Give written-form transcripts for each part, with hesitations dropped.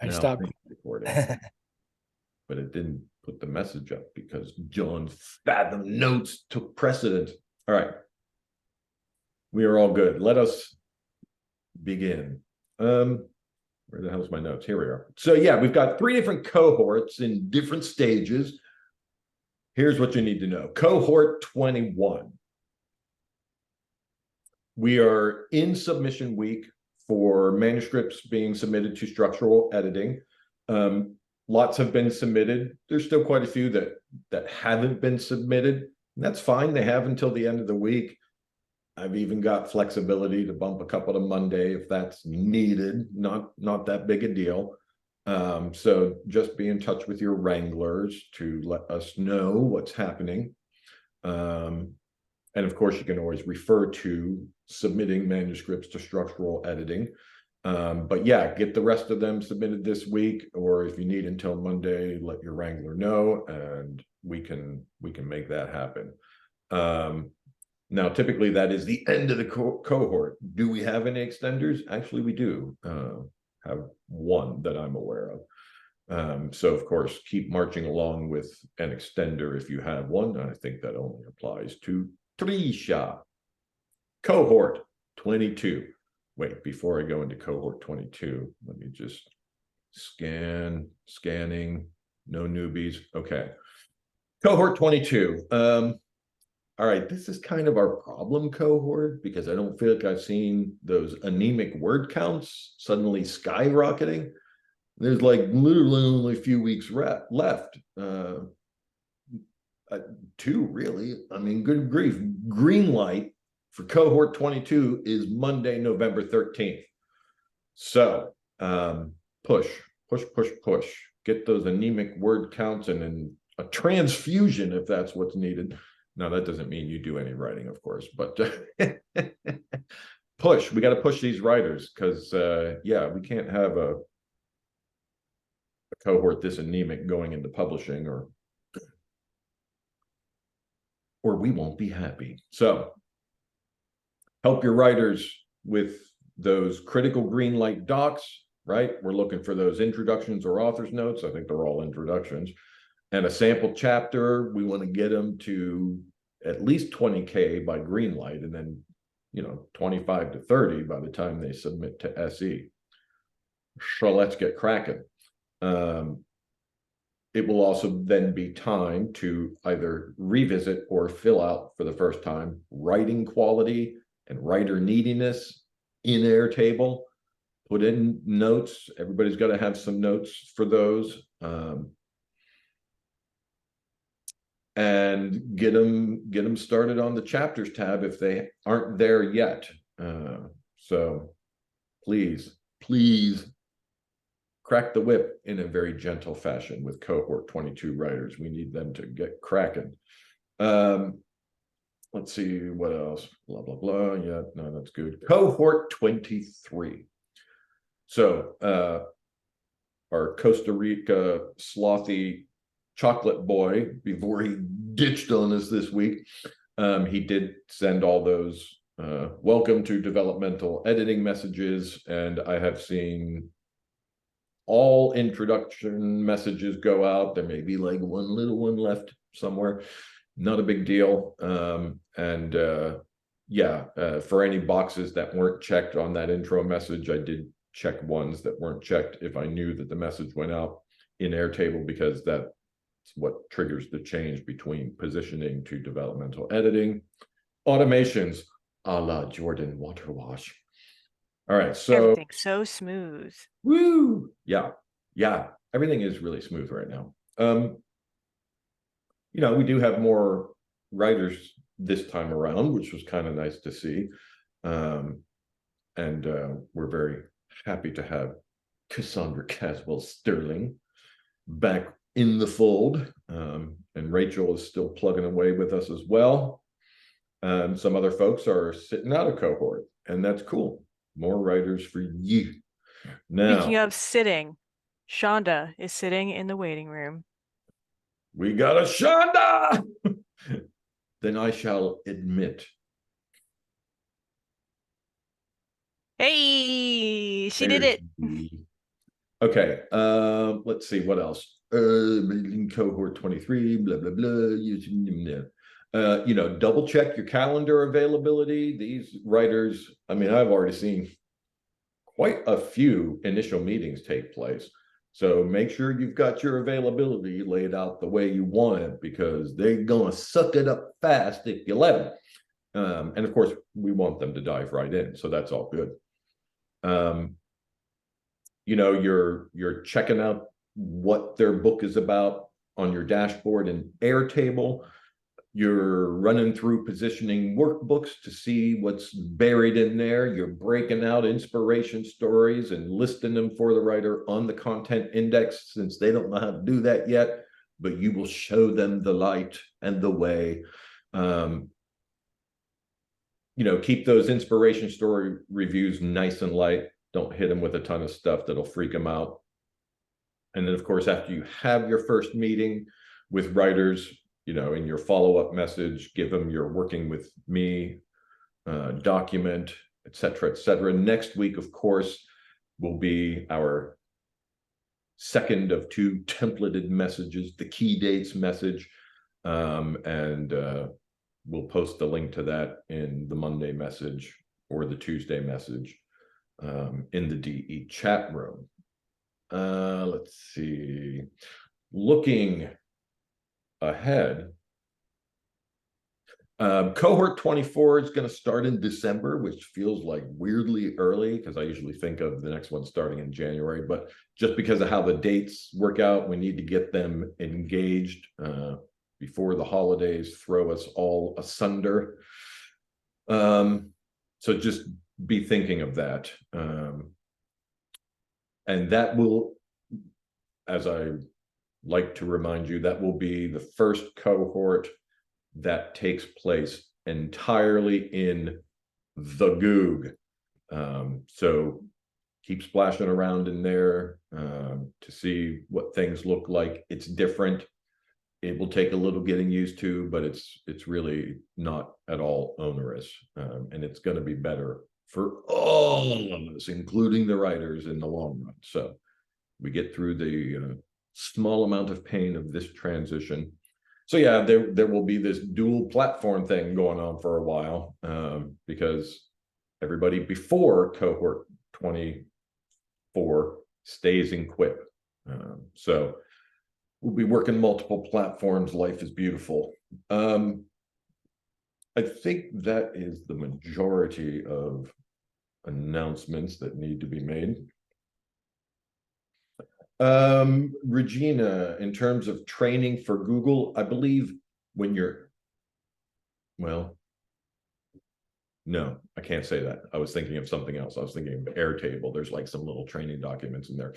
I Now stopped. recording, but it didn't put the message up because John's Fathom notes took precedent. All right. We are all good. Let us begin. Where the hell's my notes? Here we are. So yeah, we've got 3 different cohorts in different stages. Here's what you need to know. Cohort 21. We are in submission week for manuscripts being submitted to structural editing. Lots have been submitted. There's still quite a few that haven't been submitted. And that's fine. They have until the end of the week. I've even got flexibility to bump a couple to Monday if that's needed. Not that big a deal. So just be in touch with your wranglers to let us know what's happening. And of course, you can always refer to submitting manuscripts to structural editing. But yeah, get the rest of them submitted this week, or if you need until Monday, let your wrangler know, and we can make that happen. Now, typically that is the end of the cohort. Do we have any extenders? Actually, we do have one that I'm aware of. So of course, keep marching along with an extender if you have one. I think that only applies to Trisha. Cohort 22. Wait, before I go into cohort 22, let me just scanning, no newbies. Okay. Cohort 22. All right, this is kind of our problem cohort because I don't feel like I've seen those anemic word counts suddenly skyrocketing. There's like literally only a few weeks left. 2 really. I mean, good grief. Green light for cohort 22 is Monday, November 13th. So push. Get those anemic word counts and a transfusion if that's what's needed. Now, that doesn't mean you do any writing, of course, but push. We got to push these writers because, yeah, we can't have a cohort this anemic going into publishing or we won't be happy. So help your writers with those critical green light docs, right? We're looking for those introductions or author's notes. I think they're all introductions. And a sample chapter, we want to get them to at least 20K by green light, and then 25 to 30 by the time they submit to SE. So let's get cracking. It will also then be time to either revisit or fill out for the first time writing quality and writer neediness in Airtable. Put in notes. Everybody's got to have some notes for those. And get them started on the chapters tab if they aren't there yet. So please crack the whip in a very gentle fashion with cohort 22 writers. We need them to get cracking. Let's see what else. Blah blah blah. Yeah, no, that's good. Cohort 23. So our Costa Rica slothy chocolate boy, before he ditched on us this week, he did send all those welcome to developmental editing messages, and I have seen all introduction messages go out. There may be like one little one left somewhere. Not a big deal. For any boxes that weren't checked on that intro message, I did check ones that weren't checked if I knew that the message went out in Airtable, because that's what triggers the change between positioning to developmental editing. Automations, a la Jordan water wash. All right, so everything's so smooth. Woo! Yeah, everything is really smooth right now. We do have more writers this time around, which was kind of nice to see. And we're very happy to have Cassandra Caswell Sterling back in the fold. And Rachel is still plugging away with us as well. Some other folks are sitting out of cohort, and that's cool. More writers for you. Now, speaking of sitting, Shonda is sitting in the waiting room. We got a Shonda! Then I shall admit. Hey, she did it. Okay, let's see what else. Cohort 23, blah blah blah. Double check your calendar availability. These writers, I mean, I've already seen quite a few initial meetings take place. So make sure you've got your availability laid out the way you want it, because they're gonna suck it up fast if you let them. And of course, we want them to dive right in, so that's all good. You're checking out what their book is about on your dashboard and Airtable. You're running through positioning workbooks to see what's buried in there. You're breaking out inspiration stories and listing them for the writer on the content index, since they don't know how to do that yet, but you will show them the light and the way. Keep those inspiration story reviews nice and light. Don't hit them with a ton of stuff that'll freak them out. And then, of course, after you have your first meeting with writers, in your follow-up message, give them your working with me document, et cetera, et cetera. Next week, of course, will be our second of two templated messages, the key dates message. And we'll post the link to that in the Monday message or the Tuesday message in the DE chat room. Let's see. Looking ahead, cohort 24 is going to start in December, which feels like weirdly early because I usually think of the next one starting in January, but just because of how the dates work out, we need to get them engaged before the holidays throw us all asunder. So just be thinking of that. And that will, as I like to remind you, that will be the first cohort that takes place entirely in the Goog. So keep splashing around in there to see what things look like. It's different. It will take a little getting used to, but it's really not at all onerous. And it's going to be better for all of us, including the writers, in the long run. So we get through the small amount of pain of this transition. So yeah, there will be this dual platform thing going on for a while because everybody before cohort 24 stays in Quip. So we'll be working multiple platforms. Life is beautiful. I think that is the majority of announcements that need to be made. Regina, in terms of training for Google, I believe when you're, well, no, I can't say that. I was thinking of something else. I was thinking of Airtable. There's like some little training documents in there.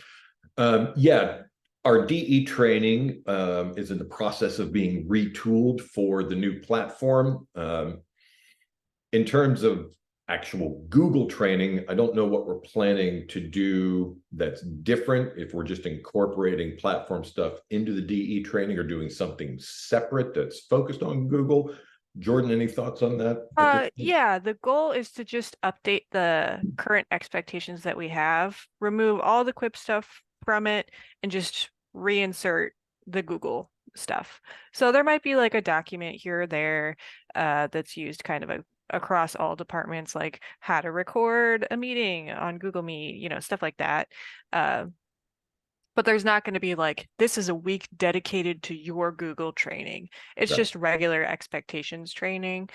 Yeah, our DE training is in the process of being retooled for the new platform. In terms of actual Google training, I don't know what we're planning to do that's different, if we're just incorporating platform stuff into the DE training or doing something separate that's focused on Google. Jordan, any thoughts on that? Yeah, the goal is to just update the current expectations that we have, remove all the Quip stuff from it, and just reinsert the Google stuff. So there might be like a document here or there that's used kind of across all departments, like how to record a meeting on Google Meet, stuff like that. But there's not going to be like, this is a week dedicated to your Google training. It's Right. just regular expectations training.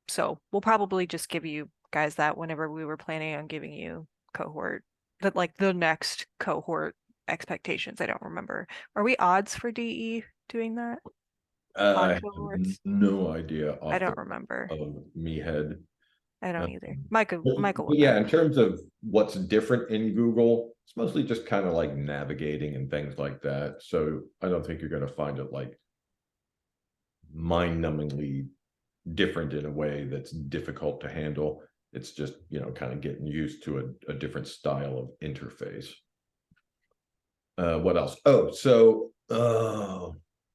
So we'll probably just give you guys that whenever we were planning on giving you cohort, that like the next cohort expectations. I don't remember. Are we odds for DE doing that? I Odd have cohorts? no idea I off the don't remember. of me head. I Uh, don't either. Michael will yeah, know. in terms of what's different in Google, it's mostly just kind of like navigating and things like that. So I don't think you're going to find it like mind-numbingly different in a way that's difficult to handle. It's just, kind of getting used to a different style of interface. What else?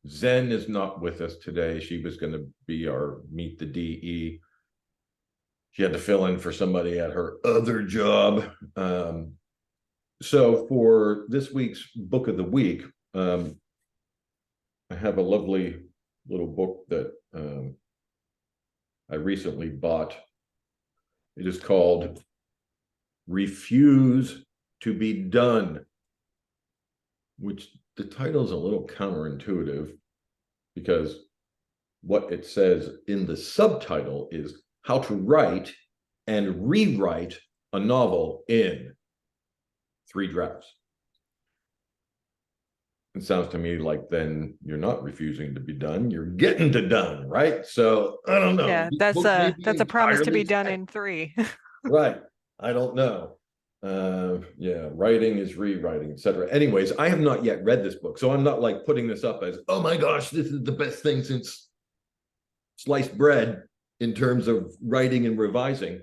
Zen is not with us today. She was going to be our Meet the DE. She had to fill in for somebody at her other job. So for this week's book of the week, I have a lovely little book that I recently bought. It is called Refuse to Be Done, which the title is a little counterintuitive because what it says in the subtitle is how to write and rewrite a novel in 3 drafts. It sounds to me like then you're not refusing to be done, you're getting to done, right? So I don't know. Yeah, This that's book may a be that's a promise to be entirely done in 3. right. I don't know. Yeah, writing is rewriting, etc. Anyways, I have not yet read this book, so I'm not like putting this up as, oh my gosh, this is the best thing since sliced bread in terms of writing and revising.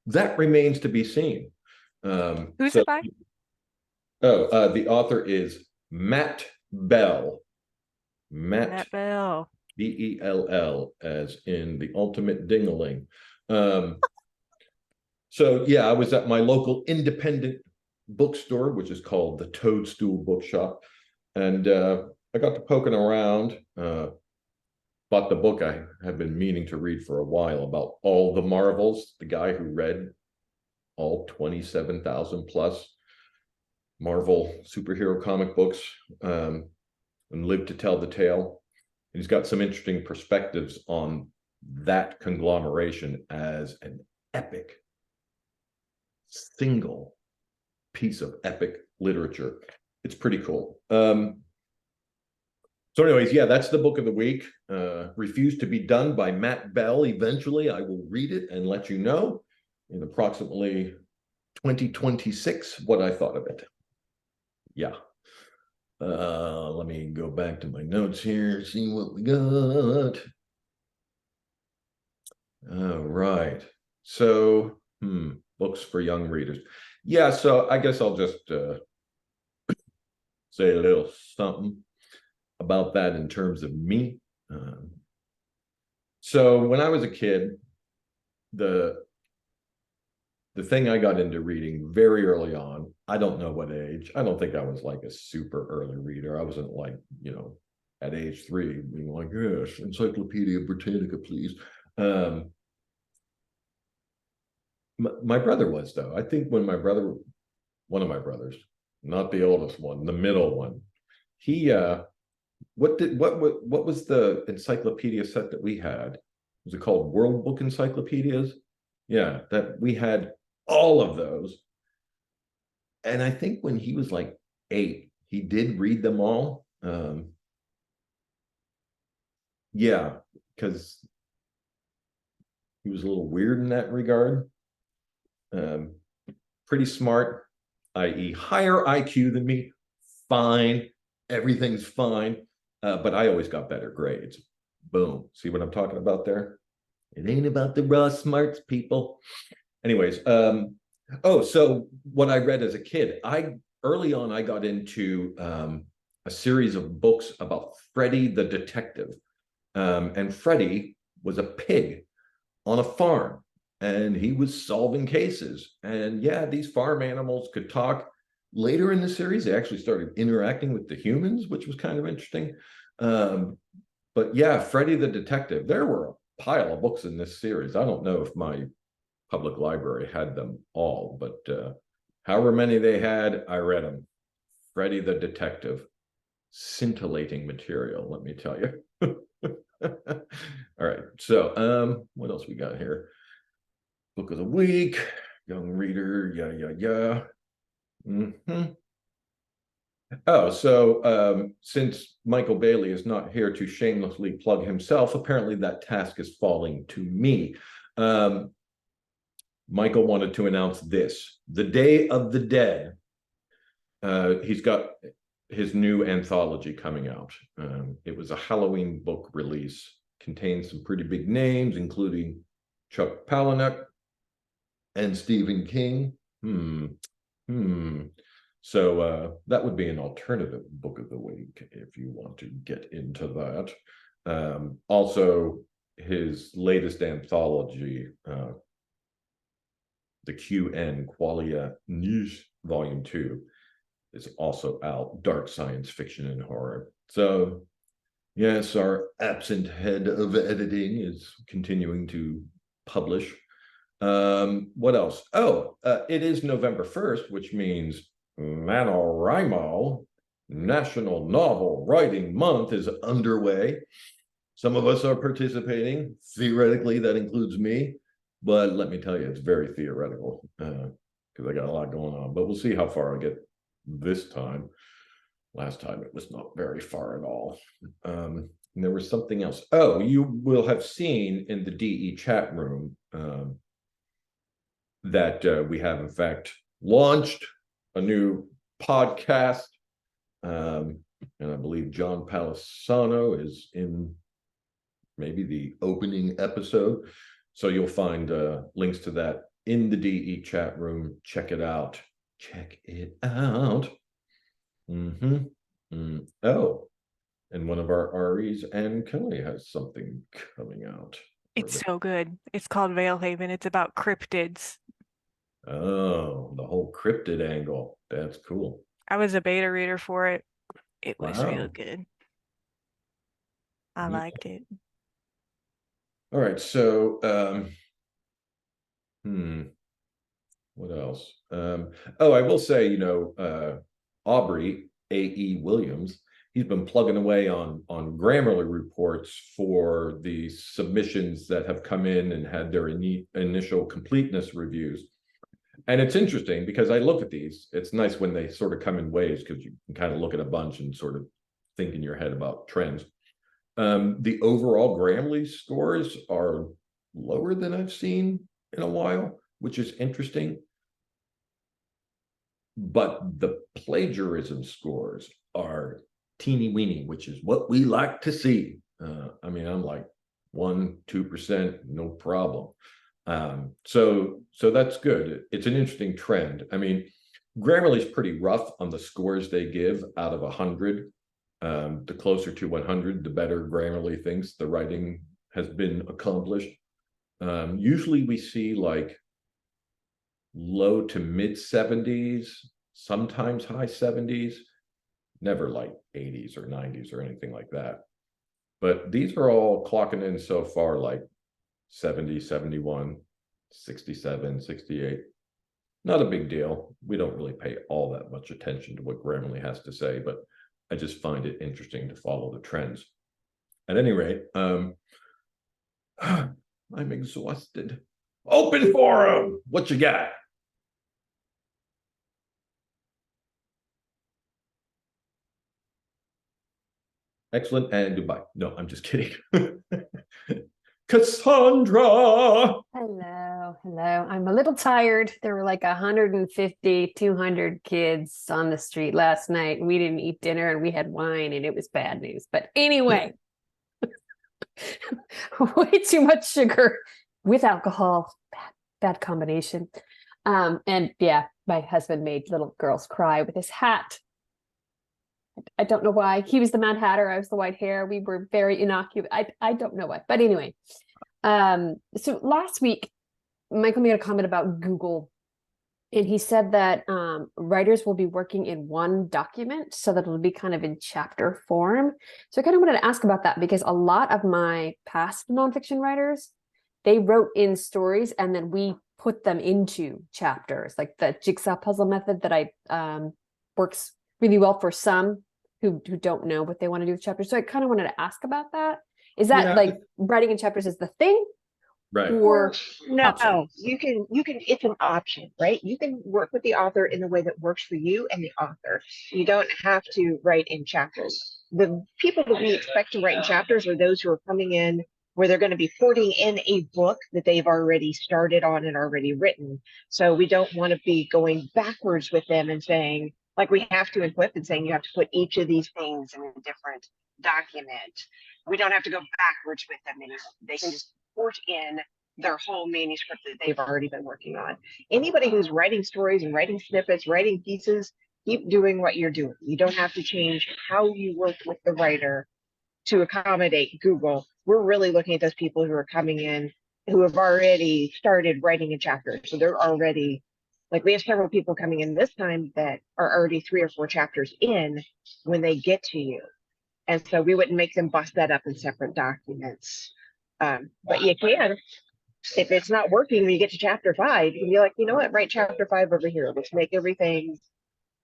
That remains to be seen. Who's So, it by? the author is Matt Bell. Matt Matt Bell. Bell, as in the ultimate dingaling. So yeah, I was at my local independent bookstore, which is called the Toadstool Bookshop, and I got to poking around. Bought the book I have been meaning to read for a while about all the Marvels. The guy who read all 27,000 plus Marvel superhero comic books and lived to tell the tale. And he's got some interesting perspectives on that conglomeration as an epic single piece of epic literature. It's pretty cool. So anyways, yeah, that's the book of the week. Refuse to Be Done by Matt Bell. Eventually, I will read it and let you know in approximately 2026 what I thought of it. Yeah. Let me go back to my notes here, see what we got. All right. So, books for young readers. Yeah, so I guess I'll just say a little something about that in terms of me. So when I was a kid, the thing I got into reading very early on, I don't know what age. I don't think I was like a super early reader. I wasn't like, at age 3 being like, yes, Encyclopedia Britannica, please. My brother was, though. I think when one of my brothers, not the oldest one, the middle one, he what was the encyclopedia set that we had? Was it called World Book Encyclopedias? Yeah, that we had all of those. And I think when he was like 8, he did read them all. Yeah, because he was a little weird in that regard. Pretty smart, i.e., higher IQ than me. Fine, everything's fine. But I always got better grades. Boom. See what I'm talking about there? It ain't about the raw smarts, people. Anyways, so what I read as a kid, early on I got into a series of books about Freddy the Detective. And Freddy was a pig on a farm, and he was solving cases. And yeah, these farm animals could talk. Later in the series, they actually started interacting with the humans, which was kind of interesting. But yeah, Freddy the Detective, there were a pile of books in this series. I don't know if my public library had them all, but however many they had, I read them. Freddy the Detective, scintillating material, let me tell you. All right, so what else we got here? Book of the week, young reader, yeah. Oh, so since Michael Bailey is not here to shamelessly plug himself, apparently that task is falling to me. Michael wanted to announce this: The Day of the Dead. He's got his new anthology coming out. It was a Halloween book release, contains some pretty big names, including Chuck Palahniuk and Stephen King. So that would be an alternative book of the week if you want to get into that. Also, his latest anthology, the QN Qualia Niche Volume 2 is also out, dark science fiction and horror. So yes, our absent head of editing is continuing to publish. What else? Oh, it is November 1st, which means NaNoWriMo, National Novel Writing Month, is underway. Some of us are participating. Theoretically, that includes me. But let me tell you, it's very theoretical because I got a lot going on. But we'll see how far I get this time. Last time it was not very far at all. And there was something else. Oh, you will have seen in the DE chat room that we have, in fact, launched a new podcast. And I believe John Palisano is in maybe the opening episode. So you'll find links to that in the DE chat room. Check it out. Check it out. Oh, and one of our REs, Ann Kelly, has something coming out. It's so good. It's called Veilhaven. It's about cryptids. Oh, the whole cryptid angle. That's cool. I was a beta reader for it. It was real Wow. good. I Yeah. liked it. All right. So, what else? Oh, I will say, Aubrey A.E. Williams, he's been plugging away on Grammarly reports for the submissions that have come in and had their initial completeness reviews. And it's interesting because I look at these. It's nice when they sort of come in waves because you can kind of look at a bunch and sort of think in your head about trends. The overall Grammarly scores are lower than I've seen in a while, which is interesting. But the plagiarism scores are teeny weeny, which is what we like to see. I mean, I'm like 1-2%, no problem. So that's good. It's an interesting trend. I mean, Grammarly's pretty rough on the scores they give out of 100. The closer to 100, the better Grammarly thinks the writing has been accomplished. Usually we see like low to mid 70s, sometimes high 70s, never like 80s or 90s or anything like that. But these are all clocking in so far like 70, 71, 67, 68. Not a big deal. We don't really pay all that much attention to what Grammarly has to say, but I just find it interesting to follow the trends. At any rate, I'm exhausted. Open forum. What you got? Excellent. And goodbye. No, I'm just kidding. Cassandra. Hello. I'm a little tired. There were like 150, 200 kids on the street last night. We didn't eat dinner and we had wine and it was bad news. But anyway, way too much sugar with alcohol. Bad combination. And yeah, my husband made little girls cry with his hat. I don't know why. He was the Mad Hatter. I was the white hair. We were very innocuous. I don't know why. But anyway, so last week, Michael made a comment about Google. And he said that writers will be working in one document so that it'll be kind of in chapter form. So I kind of wanted to ask about that because a lot of my past nonfiction writers, they wrote in stories and then we put them into chapters, like the jigsaw puzzle method that I works really well for some who don't know what they want to do with chapters. So I kind of wanted to ask about that. Is that like writing in chapters is the thing? Right. Or no, option? you can, it's an option, right? You can work with the author in the way that works for you and the author. You don't have to write in chapters. The people that we expect to write in chapters are those who are coming in where they're going to be putting in a book that they've already started on and already written. So we don't want to be going backwards with them and saying, like we have to equip and saying you have to put each of these things in a different document. We don't have to go backwards with them anymore. They can just port in their whole manuscript that they've already been working on. Anybody who's writing stories and writing snippets, writing pieces, keep doing what you're doing. You don't have to change how you work with the writer to accommodate Google. We're really looking at those people who are coming in who have already started writing a chapter. So they're already Like we have several people coming in this time that are already 3 or 4 chapters in when they get to you. And so we wouldn't make them bust that up in separate documents. But you can, if it's not working when you get to chapter 5, you can be like, you know what, write chapter 5 over here. Let's make everything,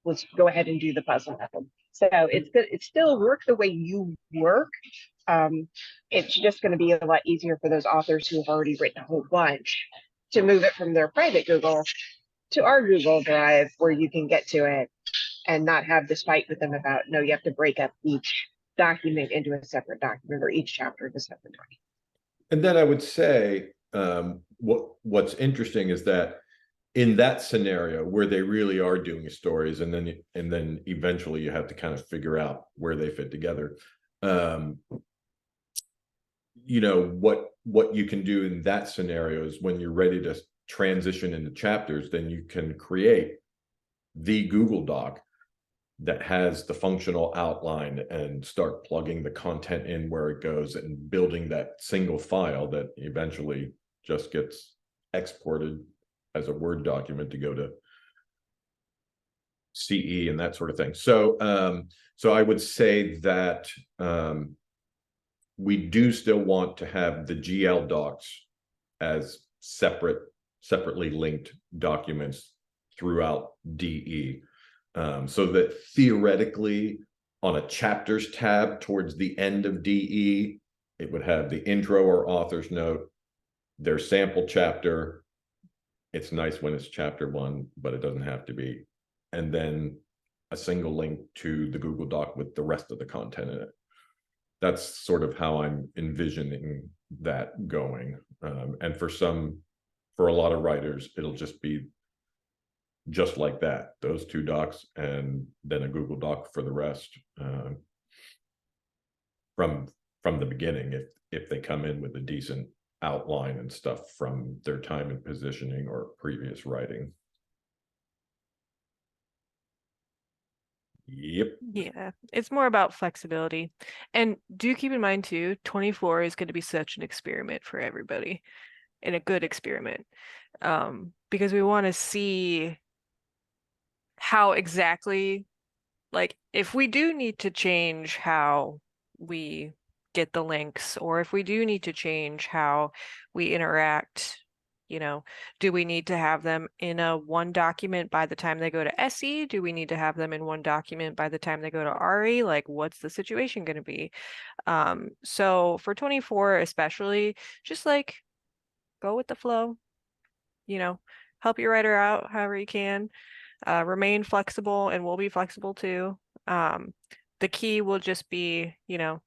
let's go ahead and do the puzzle method. So it's good. It still works the way you work. It's just going to be a lot easier for those authors who have already written a whole bunch to move it from their private Google to our Google Drive where you can get to it and not have this fight with them about, no, you have to break up each document into a separate document or each chapter into a separate document. And then I would say what's interesting is that in that scenario where they really are doing stories, and then eventually you have to kind of figure out where they fit together. You know, what you can do in that scenario is when you're ready to transition into chapters, then you can create the Google Doc that has the functional outline and start plugging the content in where it goes and building that single file that eventually just gets exported as a Word document to go to CE and that sort of thing. So I would say that we do still want to have the GL docs as separately linked documents throughout DE. So that theoretically on a chapters tab towards the end of DE, it would have the intro or author's note, their sample chapter. It's nice when it's chapter 1, but it doesn't have to be. And then a single link to the Google Doc with the rest of the content in it. That's sort of how I'm envisioning that going. And for a lot of writers, it'll just be just like that, those 2 docs, and then a Google Doc for the rest from the beginning, if they come in with a decent outline and stuff from their time in positioning or previous writing. Yep. Yeah, it's more about flexibility. And do keep in mind too, 24 is going to be such an experiment for everybody, and a good experiment. Because we want to see how exactly, like, if we do need to change how we get the links, or if we do need to change how we interact, you know, do we need to have them in a one document by the time they go to SE? Do we need to have them in one document by the time they go to RE? Like, what's the situation going to be? So for 24 especially, just like go with the flow, you know, help your writer out however you can. Remain flexible, and we'll be flexible too. The key will just be, you know,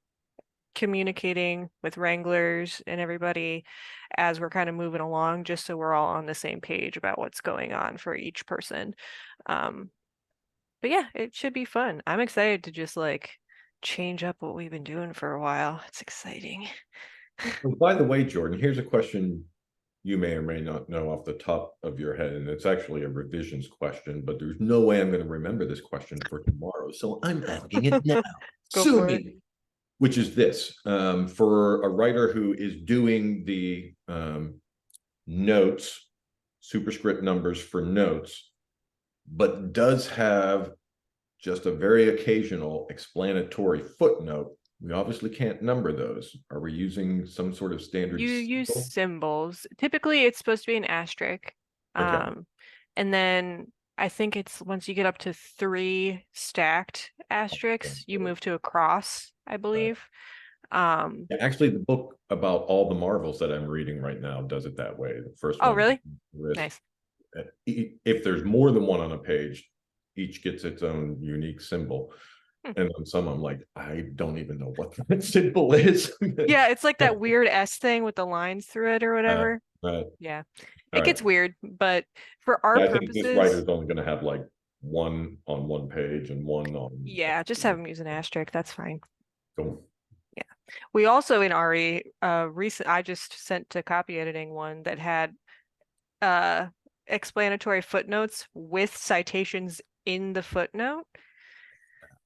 communicating with wranglers and everybody as we're kind of moving along, just so we're all on the same page about what's going on for each person. But yeah, it should be fun. I'm excited to just like change up what we've been doing for a while. It's exciting. Oh, by the way, Jordan, here's a question you may or may not know off the top of your head, and it's actually a revisions question, but there's no way I'm going to remember this question for tomorrow, so I'm asking it now. Go Sue for me. it. Which is this, for a writer who is doing the notes, superscript numbers for notes, but does have just a very occasional explanatory footnote. We obviously can't number those. Are we using some sort of standard You use symbol? symbols. Typically, it's supposed to be an asterisk. Okay. And then I think it's once you get up to 3 stacked asterisks, you move to a cross, I believe. Actually, the book about all the Marvels that I'm reading right now does it that way. The first Oh, one. really? Risk. Nice. If there's more than one on a page, each gets its own unique symbol. And on some, I'm like, I don't even know what that symbol is. Yeah, it's like that weird S thing with the lines through it or whatever. Right. Yeah, All it gets right. weird, but for our Yeah, I think this purposes, writer's only going to have like one on one page and one on. yeah, just have them use an asterisk. That's fine. Cool. Yeah. We also in RE, I just sent to copy editing one that had explanatory footnotes with citations in the footnote,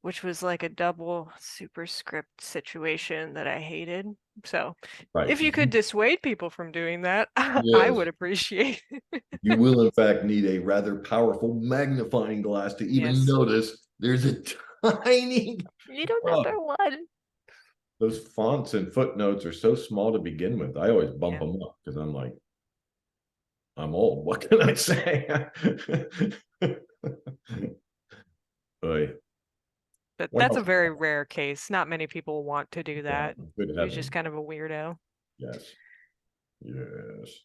which was like a double superscript situation that I hated. So Right. if you could dissuade people from doing that, I Yes. would appreciate it. You will, in fact, need a rather powerful magnifying glass to even Yes. notice there's a tiny. You don't Oh, number one. those fonts and footnotes are so small to begin with. I always bump Yeah. them up because I'm like, I'm old. What can I say? Oy. But What that's a else? very rare case. Not many people want to do that. Good He's heavens. just kind of a weirdo. Yes. Yes.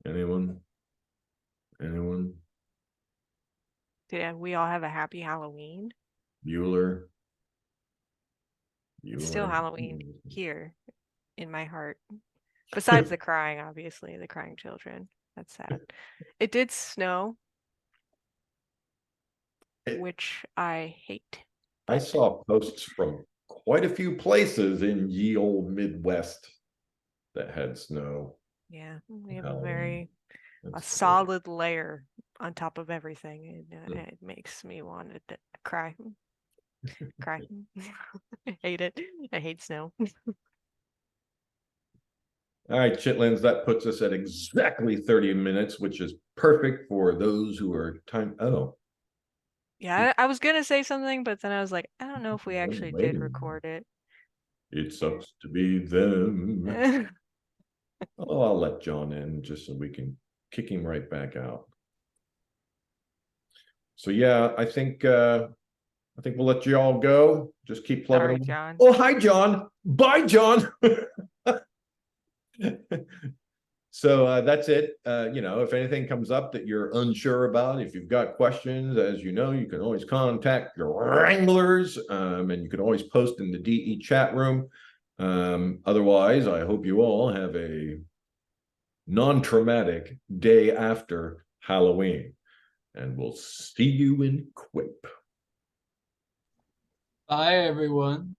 Anyone? Anyone? Yeah, we all have a happy Halloween. Bueller? It's still Bueller. Halloween here in my heart. Besides the crying, obviously, the crying children. That's sad. It did snow, which I hate. I saw posts from quite a few places in ye old Midwest that had snow. Yeah, we have Halloween. a That's solid layer on top of everything. It makes me want to cry. Cry. I hate it. I hate snow. All right, Chitlins, that puts us at exactly 30 minutes, which is perfect for those who are time. Oh, Yeah, I was gonna say something, but then I was like, I don't know if we actually did waiting. record it. It sucks to be them. Oh, I'll let John in just so we can kick him right back out. So yeah, I think we'll let you all go. Just keep plugging Sorry, along. John. Oh, hi, John. Bye, John. So that's it. If anything comes up that you're unsure about, if you've got questions, as you know, you can always contact your wranglers, and you can always post in the DE chat room. Otherwise, I hope you all have a non-traumatic day after Halloween, and we'll see you in Quip. Bye, everyone.